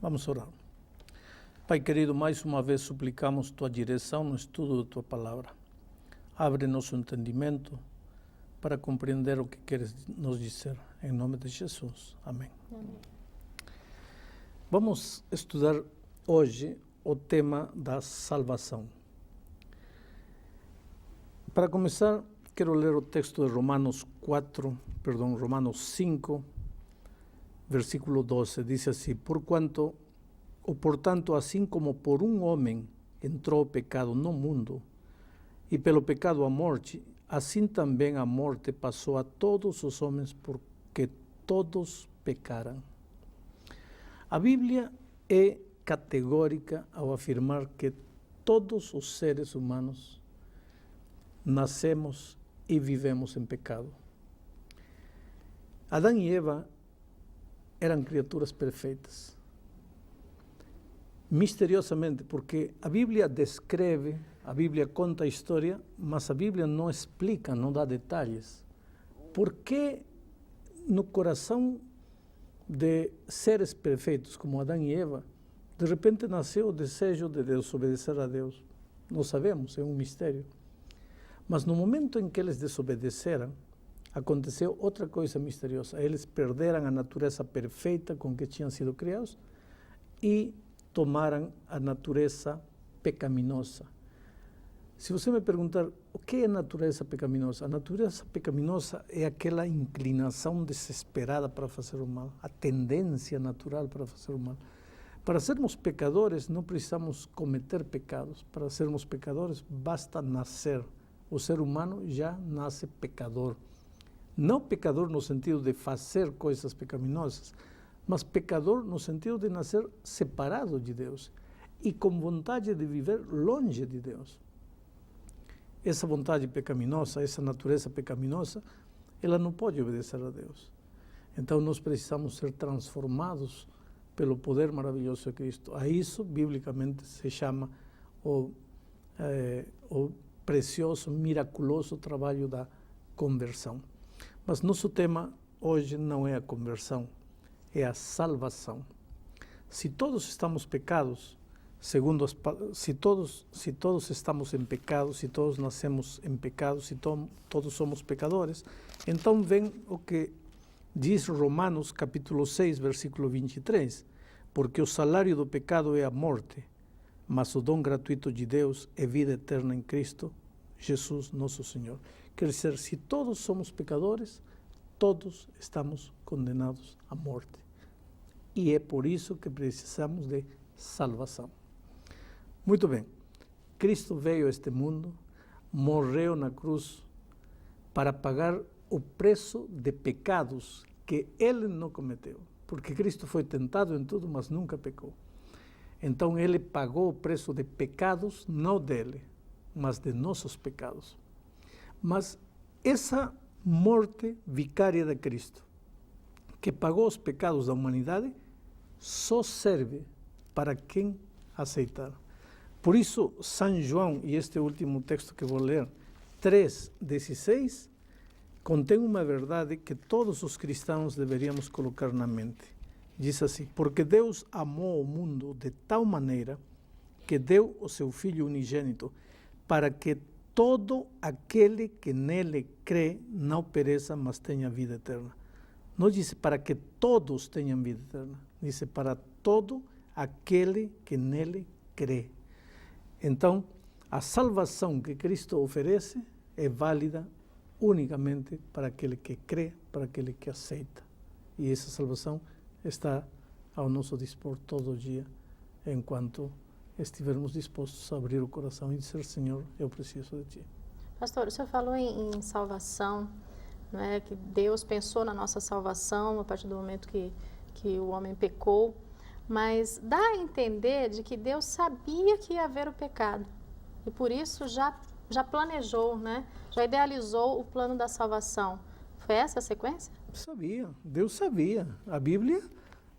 Vamos orar. Pai querido, mais uma vez suplicamos Tua direção no estudo da Tua Palavra. Abre nosso entendimento para compreender o que queres nos dizer. Em nome de Jesus. Amém. Amém. Vamos estudar hoje o tema da salvação. Para começar, quero ler o texto de Romanos 5, versículo 12. Diz assim: Portanto, assim como por um homem entrou o pecado no mundo, e pelo pecado a morte, assim também a morte passou a todos os homens, porque todos pecaram. A Bíblia é categórica ao afirmar que todos os seres humanos nascemos e vivemos em pecado. Adão e Eva eram criaturas perfeitas. Misteriosamente, porque a Bíblia descreve, a Bíblia conta a história, mas a Bíblia não explica, não dá detalhes. Por que no coração de seres perfeitos como Adão e Eva, de repente nasceu o desejo de desobedecer a Deus? Não sabemos, é um mistério. Mas no momento em que eles desobedeceram, aconteceu outra coisa misteriosa. Eles perderam a natureza perfeita com que tinham sido criados e tomaram a natureza pecaminosa. Se você me perguntar o que é natureza pecaminosa, a natureza pecaminosa é aquela inclinação desesperada para fazer o mal, a tendência natural para fazer o mal. Para sermos pecadores, não precisamos cometer pecados. Para sermos pecadores, basta nascer. O ser humano já nasce pecador. Não pecador no sentido de fazer coisas pecaminosas, mas pecador no sentido de nascer separado de Deus e com vontade de viver longe de Deus. Essa vontade pecaminosa, essa natureza pecaminosa, ela não pode obedecer a Deus. Então nós precisamos ser transformados pelo poder maravilhoso de Cristo. A isso, biblicamente, se chama o precioso, miraculoso trabalho da conversão. Mas nosso tema hoje não é a conversão, é a salvação. Se todos estamos pecados, se todos estamos em pecado, se todos nascemos em pecado, se todos somos pecadores, então vem o que diz Romanos capítulo 6, versículo 23, porque o salário do pecado é a morte, mas o dom gratuito de Deus é vida eterna em Cristo Jesus, nosso Senhor. Quer dizer, se todos somos pecadores, todos estamos condenados à morte. E é por isso que precisamos de salvação. Muito bem, Cristo veio a este mundo, morreu na cruz para pagar o preço de pecados que Ele não cometeu. Porque Cristo foi tentado em tudo, mas nunca pecou. Então Ele pagou o preço de pecados, não dele, mas de nossos pecados. Mas essa morte vicária de Cristo, que pagou os pecados da humanidade, só serve para quem aceitar. Por isso, São João, e este último texto que vou ler, 3,16, contém uma verdade que todos os cristãos deveríamos colocar na mente. Diz assim: porque Deus amou o mundo de tal maneira que deu o seu Filho unigênito, para que todo aquele que nele crê não pereça, mas tenha vida eterna. Não diz para que todos tenham vida eterna, diz para todo aquele que nele crê. Então, a salvação que Cristo oferece é válida unicamente para aquele que crê, para aquele que aceita. E essa salvação está ao nosso dispor todo dia, enquanto estivermos dispostos a abrir o coração e dizer: Senhor, eu preciso de Ti. Pastor, o senhor falou em salvação, não é? Que Deus pensou na nossa salvação a partir do momento que o homem pecou, mas dá a entender de que Deus sabia que ia haver o pecado e por isso já planejou, né? Já idealizou o plano da salvação. Foi essa a sequência? Sabia, Deus sabia. A Bíblia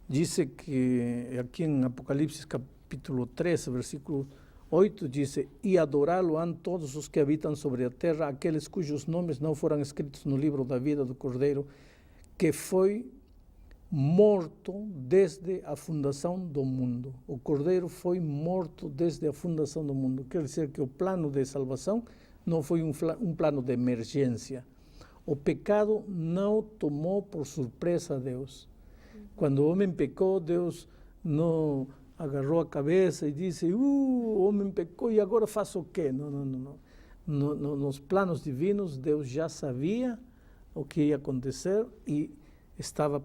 diz que aqui em Apocalipse capítulo 13, versículo 8, diz: e adorá-lo han todos os que habitam sobre a terra, aqueles cujos nomes não foram escritos no livro da vida do Cordeiro, que foi morto desde a fundação do mundo. O Cordeiro foi morto desde a fundação do mundo. Quer dizer que o plano de salvação não foi um plano de emergência. O pecado não tomou por surpresa a Deus. Quando o homem pecou, Deus não agarrou a cabeça e disse, o homem pecou e agora faço o quê? Não. Nos planos divinos, Deus já sabia o que ia acontecer e estava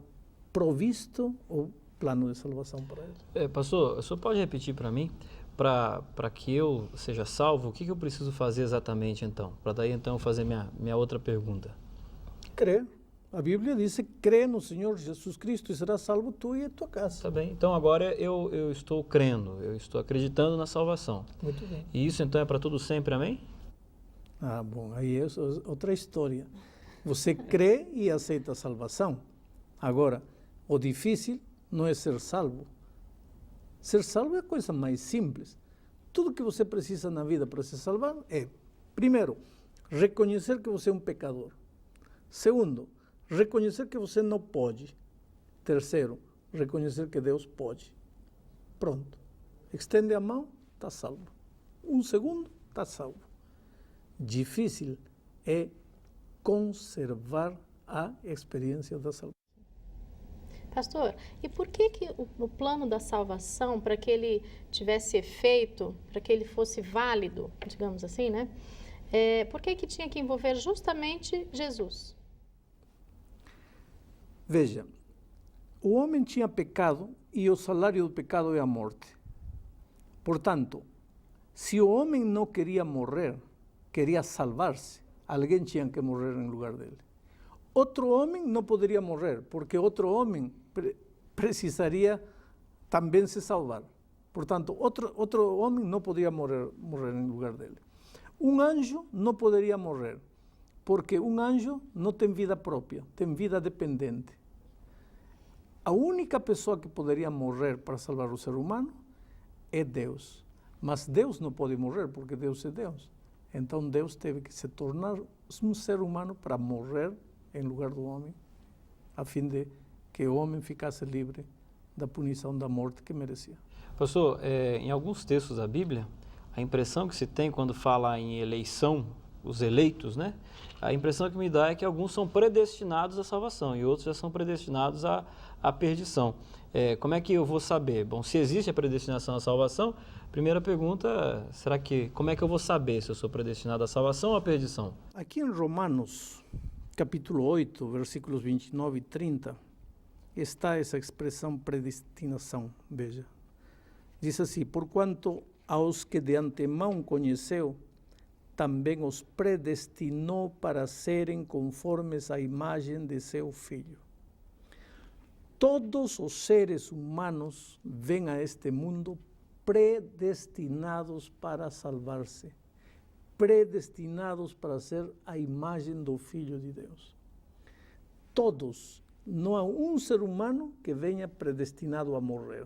provisto o plano de salvação para ele. Pastor, o senhor pode repetir para mim, para que eu seja salvo, o que eu preciso fazer exatamente então? Para daí então fazer minha outra pergunta. Crer. A Bíblia diz, crê no Senhor Jesus Cristo e será salvo tu e a tua casa. Tá bem, então agora eu estou crendo, eu estou acreditando na salvação. Muito bem. E isso então é para tudo sempre, amém? Ah, bom, aí é outra história. Você crê e aceita a salvação. Agora, o difícil não é ser salvo. Ser salvo é a coisa mais simples. Tudo que você precisa na vida para se salvar é, primeiro, reconhecer que você é um pecador. Segundo, reconhecer que você não pode. Terceiro, reconhecer que Deus pode. Pronto. Estende a mão, está salvo. Um segundo, está salvo. Difícil é conservar a experiência da salvação. Pastor, e por que o plano da salvação, para que ele tivesse efeito, para que ele fosse válido, digamos assim, né? Por que tinha que envolver justamente Jesus? Veja, o homem tinha pecado e o salário do pecado é a morte. Portanto, se o homem não queria morrer, queria salvar-se, alguém tinha que morrer em lugar dele. Outro homem não poderia morrer, porque outro homem precisaria também se salvar. Portanto, outro homem não podia morrer em lugar dele. Um anjo não poderia morrer, porque um anjo não tem vida própria, tem vida dependente. A única pessoa que poderia morrer para salvar o ser humano é Deus. Mas Deus não pode morrer, porque Deus é Deus. Então Deus teve que se tornar um ser humano para morrer em lugar do homem, a fim de que o homem ficasse livre da punição da morte que merecia. Pastor, em alguns textos da Bíblia, a impressão que se tem quando fala em eleição, os eleitos, né? A impressão que me dá é que alguns são predestinados à salvação e outros já são predestinados à perdição. Como é que eu vou saber? Bom, se existe a predestinação à salvação, primeira pergunta, como é que eu vou saber se eu sou predestinado à salvação ou à perdição? Aqui em Romanos, capítulo 8, versículos 29 e 30, está essa expressão predestinação, veja. Diz assim, porquanto aos que de antemão conheceu, também os predestinou para serem conformes à imagem de seu Filho. Todos os seres humanos vêm a este mundo predestinados para salvar-se, predestinados para ser a imagem do Filho de Deus. Todos, não há um ser humano que venha predestinado a morrer.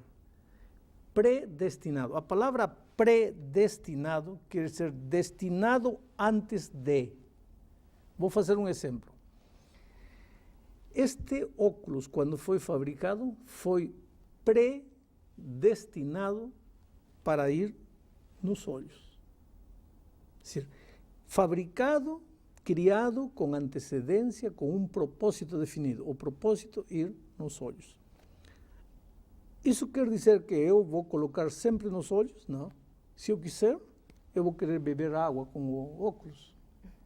Predestinado. A palavra predestinado quer dizer destinado antes de. Vou fazer um exemplo. Este óculos, quando foi fabricado, foi predestinado para ir nos olhos. É dizer, fabricado, criado com antecedência, com um propósito definido. O propósito é ir nos olhos. Isso quer dizer que eu vou colocar sempre nos olhos? Não. Se eu quiser, eu vou querer beber água com o óculos.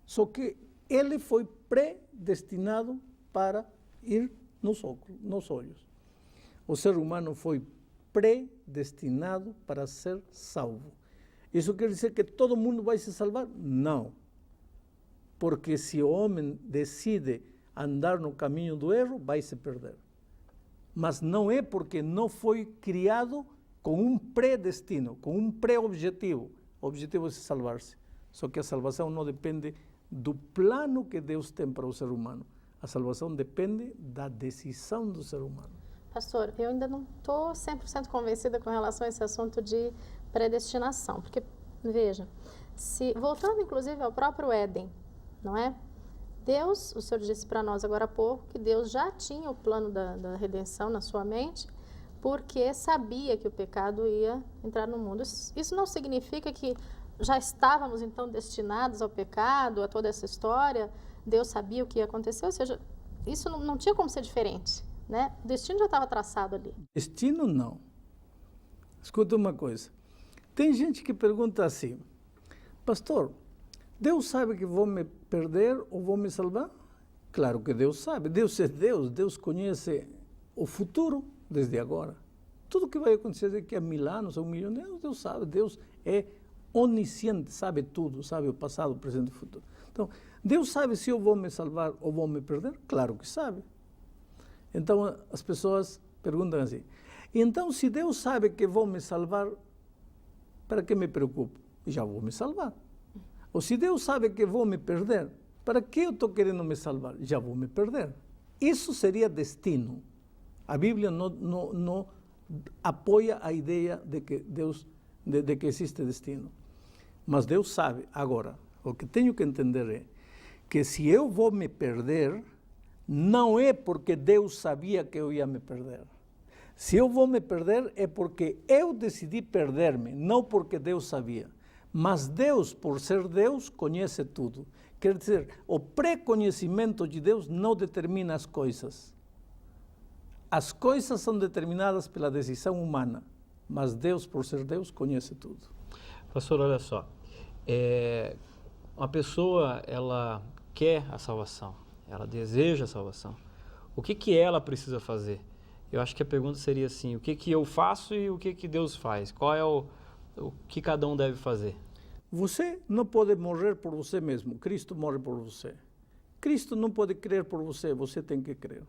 Só que ele foi predestinado para ir nos olhos. O ser humano foi predestinado para ser salvo. Isso quer dizer que todo mundo vai se salvar? Não. Porque se o homem decide andar no caminho do erro, vai se perder. Mas não é porque não foi criado com um predestino, com um pré-objetivo. O objetivo é se salvar-se. Só que a salvação não depende do plano que Deus tem para o ser humano. A salvação depende da decisão do ser humano. Pastor, eu ainda não estou 100% convencida com relação a esse assunto de predestinação. Porque, veja, voltando inclusive ao próprio Éden, não é? Deus, o Senhor disse para nós agora há pouco, que Deus já tinha o plano da redenção na sua mente, porque sabia que o pecado ia entrar no mundo. Isso não significa que já estávamos, então, destinados ao pecado, a toda essa história. Deus sabia o que ia acontecer, ou seja, isso não tinha como ser diferente, né? O destino já estava traçado ali. Destino, não. Escuta uma coisa. Tem gente que pergunta assim, pastor, Deus sabe que vou me perder ou vou me salvar? Claro que Deus sabe. Deus é Deus. Deus conhece o futuro desde agora. Tudo que vai acontecer daqui a 1000 anos, a 1 milhão de anos, Deus sabe. Deus é onisciente, sabe tudo, sabe o passado, o presente e o futuro. Então, Deus sabe se eu vou me salvar ou vou me perder? Claro que sabe. Então, as pessoas perguntam assim, então, se Deus sabe que vou me salvar, para que me preocupo? Já vou me salvar. Ou se Deus sabe que vou me perder, para que eu estou querendo me salvar? Já vou me perder. Isso seria destino. A Bíblia não apoia a ideia de que de que existe destino. Mas Deus sabe. Agora, o que tenho que entender é que se eu vou me perder, não é porque Deus sabia que eu ia me perder. Se eu vou me perder é porque eu decidi perder-me, não porque Deus sabia. Mas Deus, por ser Deus, conhece tudo. Quer dizer, o pré-conhecimento de Deus não determina as coisas. As coisas são determinadas pela decisão humana, mas Deus, por ser Deus, conhece tudo. Pastor, olha só, uma pessoa, ela quer a salvação, ela deseja a salvação. O que ela precisa fazer? Eu acho que a pergunta seria assim, o que eu faço e o que Deus faz? Qual é o que cada um deve fazer? Você não pode morrer por você mesmo, Cristo morre por você. Cristo não pode crer por você, você tem que crer.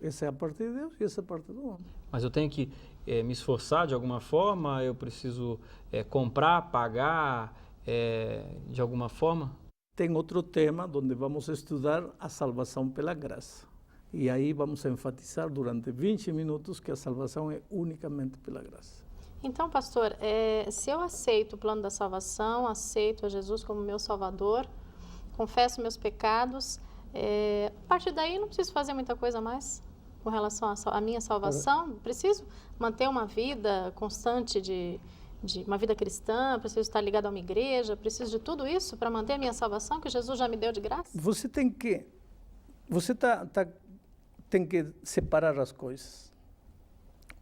Essa é a parte de Deus e essa é a parte do homem. Mas eu tenho que me esforçar de alguma forma? Eu preciso comprar, pagar de alguma forma? Tem outro tema onde vamos estudar a salvação pela graça. E aí vamos enfatizar durante 20 minutos que a salvação é unicamente pela graça. Então, pastor, se eu aceito o plano da salvação, aceito a Jesus como meu Salvador, confesso meus pecados, a partir daí não preciso fazer muita coisa mais com relação à minha salvação? Preciso manter uma vida constante de uma vida cristã, preciso estar ligado a uma igreja, preciso de tudo isso para manter a minha salvação que Jesus já me deu de graça? Você tem que separar as coisas.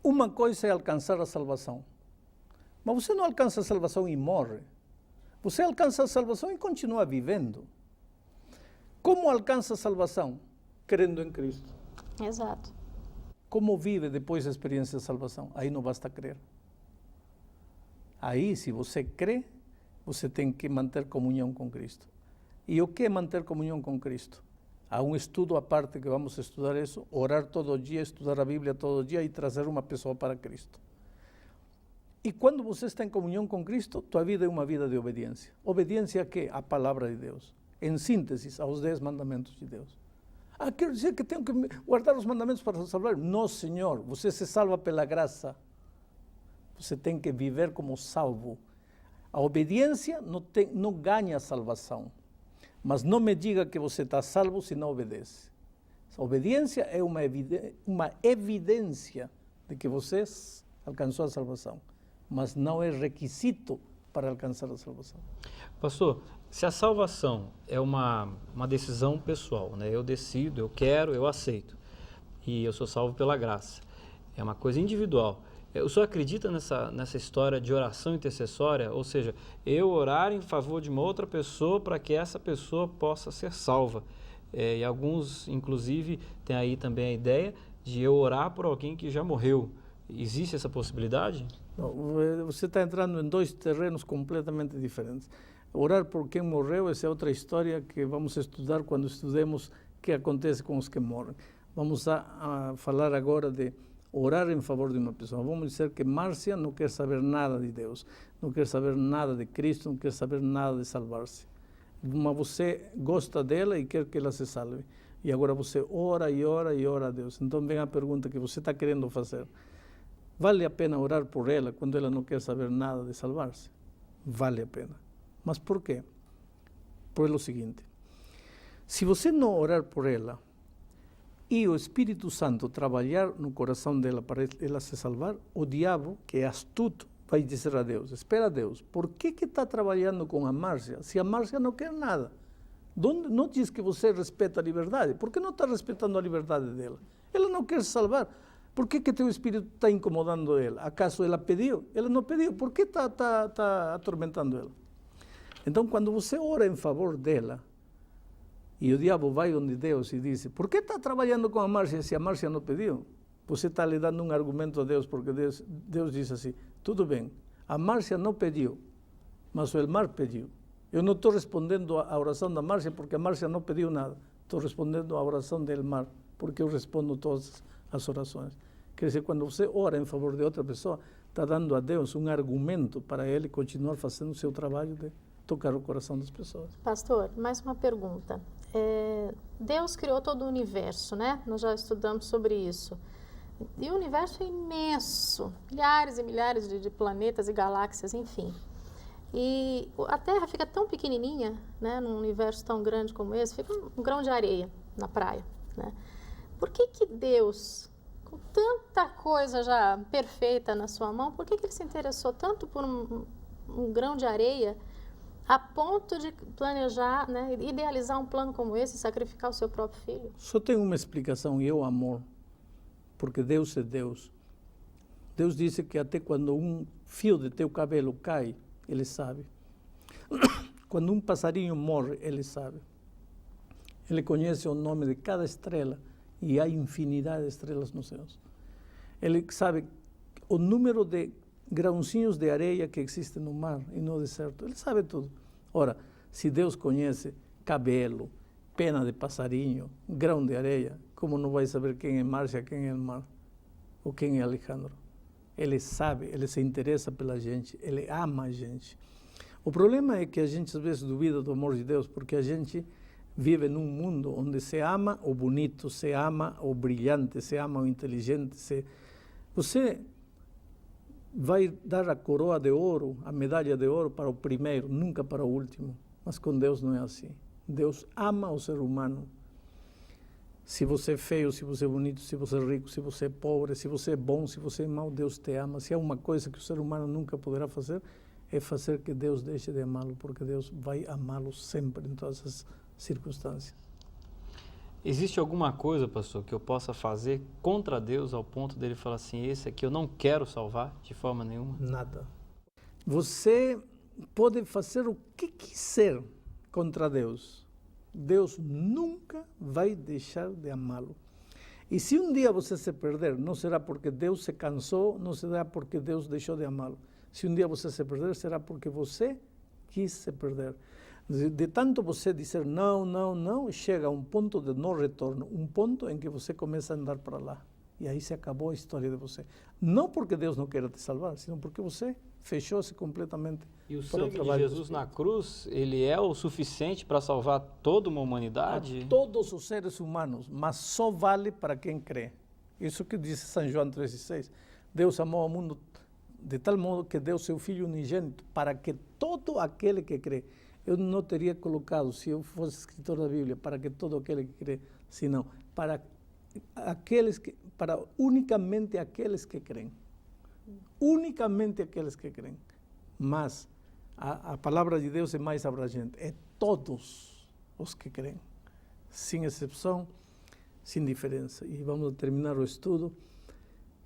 Uma coisa é alcançar a salvação, mas você não alcança a salvação e morre. Você alcança a salvação e continua vivendo. Como alcança a salvação? Crendo em Cristo. Exato. Como vive depois da experiência de salvação? Aí não basta crer. Aí, se você crê, você tem que manter comunhão com Cristo. E o que é manter comunhão com Cristo? Há um estudo à parte que vamos estudar isso, orar todo dia, estudar a Bíblia todo dia e trazer uma pessoa para Cristo. E quando você está em comunhão com Cristo, tua vida é uma vida de obediência. Obediência a quê? A palavra de Deus. Em síntese, aos 10 mandamentos de Deus. Quero dizer que tenho que guardar os mandamentos para salvar? Não, Senhor. Você se salva pela graça. Você tem que viver como salvo. A obediência não ganha a salvação. Mas não me diga que você está salvo se não obedece. A obediência é uma evidência de que você alcançou a salvação. Mas não é requisito para alcançar a salvação. Pastor, se a salvação é uma decisão pessoal, né? Eu decido, eu quero, eu aceito. E eu sou salvo pela graça. É uma coisa individual. O senhor acredita nessa história de oração intercessória? Ou seja, eu orar em favor de uma outra pessoa para que essa pessoa possa ser salva. E alguns, inclusive, têm aí também a ideia de eu orar por alguém que já morreu. Existe essa possibilidade? Não, você está entrando em 2 terrenos completamente diferentes. Orar por quem morreu, essa é outra história que vamos estudar quando estudemos o que acontece com os que morrem. Vamos a falar agora de orar em favor de uma pessoa. Vamos dizer que Márcia não quer saber nada de Deus, não quer saber nada de Cristo, não quer saber nada de salvar-se. Mas você gosta dela e quer que ela se salve. E agora você ora e ora e ora a Deus. Então vem a pergunta que você está querendo fazer. Vale a pena orar por ela quando ela não quer saber nada de salvar-se? Vale a pena. Mas por quê? Por o seguinte. Se você não orar por ela e o Espírito Santo trabalhar no coração dela para ela se salvar, o diabo, que é astuto, vai dizer a Deus: espera, Deus, por que está trabalhando com a Márcia se a Márcia não quer nada? Não diz que você respeita a liberdade. Por que não está respeitando a liberdade dela? Ela não quer se salvar. Por que teu espírito está incomodando ela? Acaso ela pediu? Ela não pediu. Por que está atormentando ela? Então, quando você ora em favor dela, e o diabo vai onde Deus e diz: por que está trabalhando com a Márcia se a Márcia não pediu? Você está lhe dando um argumento a Deus, porque Deus diz assim: tudo bem, a Márcia não pediu, mas o Elmar pediu. Eu não estou respondendo à oração da Márcia porque a Márcia não pediu nada. Estou respondendo à oração do Elmar, porque eu respondo todas as orações. Quer dizer, quando você ora em favor de outra pessoa, está dando a Deus um argumento para ele continuar fazendo o seu trabalho de tocar o coração das pessoas. Pastor, mais uma pergunta. Deus criou todo o universo, né? Nós já estudamos sobre isso. E o universo é imenso, milhares e milhares de planetas e galáxias, enfim. E a Terra fica tão pequenininha, né, num universo tão grande como esse, fica um grão de areia na praia, né? Por que Deus, com tanta coisa já perfeita na sua mão, por que Ele se interessou tanto por um grão de areia a ponto de planejar, né, idealizar um plano como esse, sacrificar o seu próprio filho? Só tem uma explicação, e é o amor, porque Deus é Deus. Deus disse que até quando um fio de teu cabelo cai, Ele sabe. Quando um passarinho morre, Ele sabe. Ele conhece o nome de cada estrela e há infinidade de estrelas nos céus. Ele sabe o número de grãozinhos de areia que existem no mar e no deserto. Ele sabe tudo. Ora, se Deus conhece cabelo, pena de passarinho, grão de areia, como não vai saber quem é Márcia, quem é Elmar ou quem é Alejandro? Ele sabe, ele se interessa pela gente, ele ama a gente. O problema é que a gente às vezes duvida do amor de Deus, porque a gente vive num mundo onde se ama o bonito, se ama o brilhante, se ama o inteligente. Você vai dar a coroa de ouro, a medalha de ouro para o primeiro, nunca para o último. Mas com Deus não é assim. Deus ama o ser humano. Se você é feio, se você é bonito, se você é rico, se você é pobre, se você é bom, se você é mau, Deus te ama. Se há uma coisa que o ser humano nunca poderá fazer, é fazer que Deus deixe de amá-lo, porque Deus vai amá-lo sempre, em todas as circunstâncias. Existe alguma coisa, pastor, que eu possa fazer contra Deus ao ponto dele falar assim: esse aqui eu não quero salvar de forma nenhuma? Nada. Você pode fazer o que quiser contra Deus. Deus nunca vai deixar de amá-lo. E se um dia você se perder, não será porque Deus se cansou, não será porque Deus deixou de amá-lo. Se um dia você se perder, será porque você quis se perder. De tanto você dizer não, não, não, chega a um ponto de não retorno, um ponto em que você começa a andar para lá. E aí se acabou a história de você. Não porque Deus não queira te salvar, sino porque você fechou-se completamente. E o sangue de Jesus na cruz, ele é o suficiente para salvar toda uma humanidade? A todos os seres humanos, mas só vale para quem crê. Isso que diz São João 3,6. Deus amou o mundo de tal modo que deu seu Filho unigênito para que todo aquele que crê. Eu não teria colocado, se eu fosse escritor da Bíblia, para que todo aquele que crê, senão para unicamente aqueles que creem. Unicamente aqueles que creem. Mas a palavra de Deus é mais abrangente. É todos os que creem. Sem exceção, sem diferença. E vamos terminar o estudo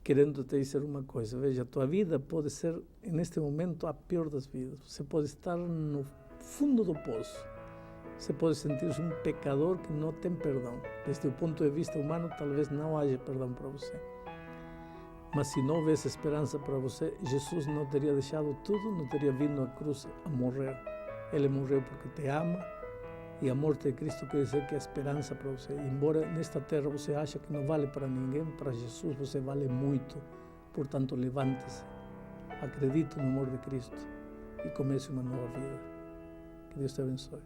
querendo te dizer uma coisa. Veja, tua vida pode ser, neste momento, a pior das vidas. Você pode estar no fundo do poço. Você pode sentir-se um pecador que não tem perdão. Desde o ponto de vista humano, talvez não haja perdão para você. Mas se não houvesse esperança para você, Jesus não teria deixado tudo, não teria vindo à cruz a morrer. Ele morreu porque te ama, e a morte de Cristo quer dizer que é esperança para você. Embora nesta terra você ache que não vale para ninguém, para Jesus você vale muito. Portanto, levante-se, acredite no amor de Cristo e comece uma nova vida. Que Deus te abençoe.